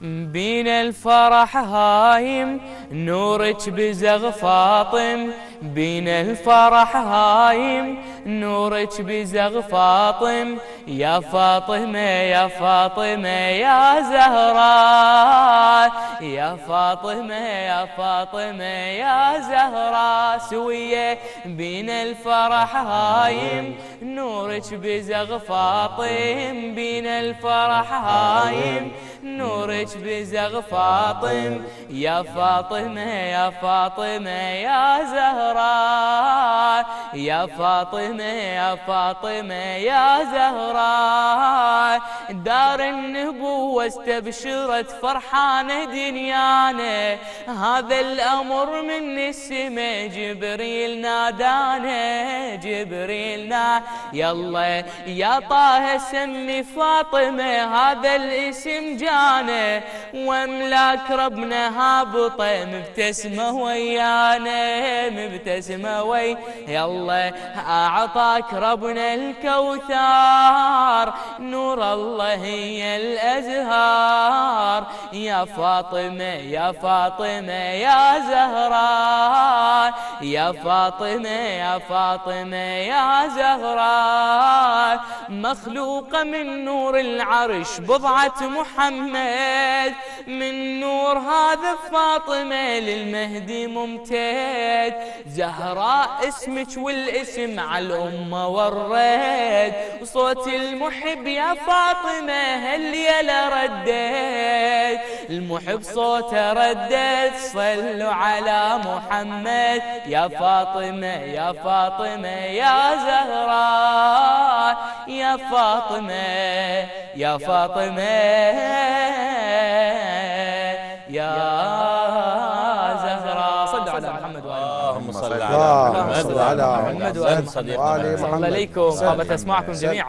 بين الفرح هايم نورك بزغ فاطم، بين الفرح هايم نورك بزغ فاطم، يا فاطمة يا فاطمة يا زهراء، يا فاطمة يا فاطمة يا زهراء سوية. بين الفرح هايم نورك بزغ فاطم، بين الفرح هايم نورك بزغ فاطم، يا فاطمة يا فاطمة يا زهراء، يا فاطمة يا فاطمة يا زهراء. دار النبوة استبشرت فرحانة دنيانا، هذا الأمر من السما جبريل نادانا، جبريل يلا يا طه سمي فاطمة هذا الاسم جانا، واملاك ربنا هابطة مبتسمة ويانا، مبتسمة وي يلا أعطاك ربنا الكوثر، نور الله هي الأزهار، يا فاطمة يا فاطمة يا زهراء، يا فاطمة يا فاطمة يا زهراء. مخلوقة من نور العرش بضعة محمد، من نور هذا فاطمة للمهدي ممتد، زهراء اسمك والاسم على الأمة ورد، وصوت المحب يا فاطمة هالليلة ردد، المحب صوته ردد صلوا على محمد، يا فاطمة يا فاطمة يا زهراء، يا فاطمة يا فاطمة يا زهراء. صلوا على محمد وآل محمد. اللهم صل على محمد وعلى محمد وآل محمد. الله عليكم، طابت أسماعكم جميعا.